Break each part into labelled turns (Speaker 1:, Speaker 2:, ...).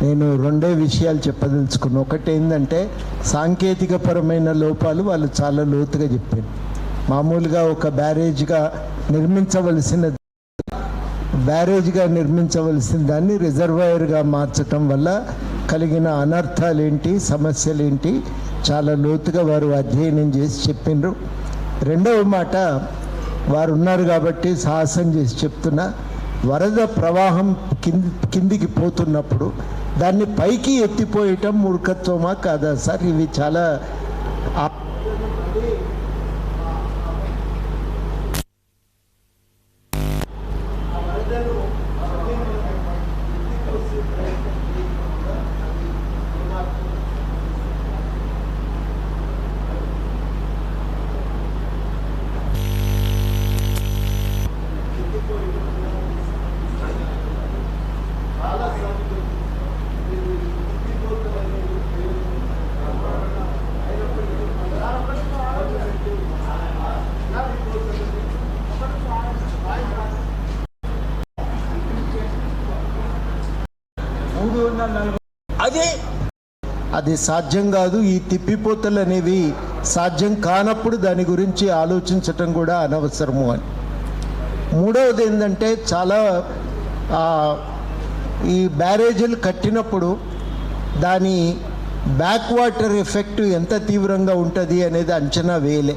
Speaker 1: నేను రెండే విషయాలు చెప్పదలుచుకున్నాను. ఒకటి ఏంటంటే సాంకేతికపరమైన లోపాలు వాళ్ళు చాలా లోతుగా చెప్పారు. మామూలుగా ఒక బ్యారేజ్గా నిర్మించవలసిన దాన్ని రిజర్వాయర్గా మార్చటం వల్ల కలిగిన అనర్థాలేంటి, సమస్యలేంటి చాలా లోతుగా వారు అధ్యయనం చేసి చెప్పిండ్రు. రెండవ మాట, వారు ఉన్నారు కాబట్టి సాహసం చేసి చెప్తున్నా, వరద ప్రవాహం కిందికి పోతున్నప్పుడు దాన్ని పైకి ఎత్తిపోయటం మూర్ఖత్వమా కాదా సార్? ఇవి చాలా అది సాధ్యం కాదు. ఈ తిప్పిపోతలు అనేవి సాధ్యం కానప్పుడు దాని గురించి ఆలోచించటం కూడా అనవసరము అని. మూడవది ఏంటంటే, చాలా ఈ బ్యారేజీలు కట్టినప్పుడు దాని బ్యాక్ వాటర్ ఎఫెక్ట్ ఎంత తీవ్రంగా ఉంటుంది అనేది అంచనా వేయలే.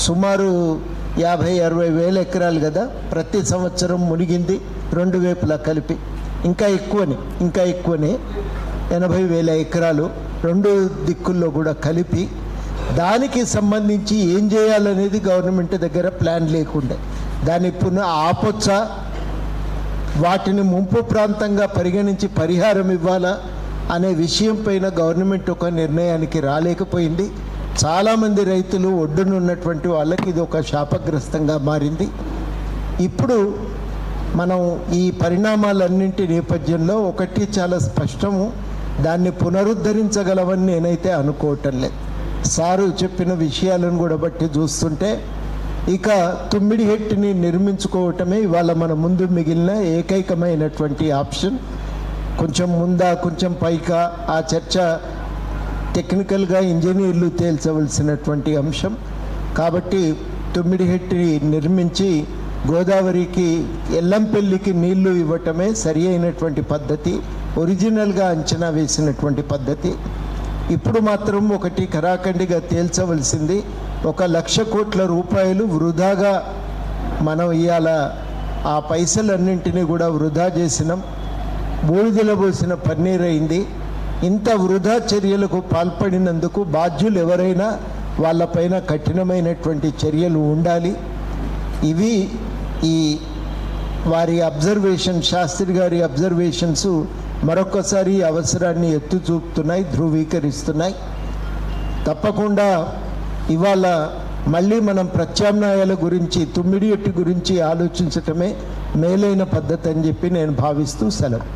Speaker 1: సుమారు 50-60 వేల ఎకరాలు కదా ప్రతి సంవత్సరం మునిగింది, రెండు వైపులా కలిపి. ఇంకా ఎక్కువనే 80,000 ఎకరాలు రెండు దిక్కుల్లో కూడా కలిపి. దానికి సంబంధించి ఏం చేయాలనేది గవర్నమెంట్ దగ్గర ప్లాన్ లేకుండే. దాన్ని ఆపొచ్చా, వాటిని ముంపు ప్రాంతంగా పరిగణించి పరిహారం ఇవ్వాలా అనే విషయం పైన గవర్నమెంట్ ఒక నిర్ణయానికి రాలేకపోయింది. చాలామంది రైతులు ఒడ్డునున్నటువంటి వాళ్ళకి ఇది ఒక శాపగ్రస్తంగా మారింది. ఇప్పుడు మనం ఈ పరిణామాలన్నింటి నేపథ్యంలో ఒకటి చాలా స్పష్టము, దాన్ని పునరుద్ధరించగలవని నేనైతే అనుకోవటం లేదు. సారు చెప్పిన విషయాలను కూడా బట్టి చూస్తుంటే ఇక తుమ్మిడిహెట్టిని నిర్మించుకోవటమే ఇవాళ మన ముందు మిగిలిన ఏకైకమైనటువంటి ఆప్షన్. కొంచెం ముందా కొంచెం పైకా ఆ చర్చ టెక్నికల్గా ఇంజనీర్లు తేల్చవలసినటువంటి అంశం. కాబట్టి తుమ్మిడిహెట్టి నిర్మించి గోదావరికి ఎల్లంపల్లికి నీళ్లు ఇవ్వటమే సరి అయినటువంటి పద్ధతి, ఒరిజినల్గా అంచనా వేసినటువంటి పద్ధతి. ఇప్పుడు మాత్రం ఒకటి ఖరాఖండిగా తేల్చవలసింది, 1,00,000 కోట్ల రూపాయలు వృధాగా మనం ఇవాళ ఆ పైసలన్నింటినీ కూడా వృధా చేసినాం. బూడిదల పోసిన పన్నీరైంది. ఇంత వృధా చర్యలకు పాల్పడినందుకు బాధ్యులు ఎవరైనా వాళ్ళపైన కఠినమైనటువంటి చర్యలు ఉండాలి. ఇవి ఈ వారి అబ్జర్వేషన్, శాస్త్రి గారి అబ్జర్వేషన్స్ మరొకసారి అవసరాన్ని ఎత్తు చూపుతున్నాయి, ధృవీకరిస్తున్నాయి. తప్పకుండా ఇవాళ మళ్ళీ మనం ప్రత్యామ్నాయాల గురించి, తుమ్మిడిహెట్టి గురించి ఆలోచించటమే మేలైన పద్ధతి అని చెప్పి నేను భావిస్తూ సెలవు.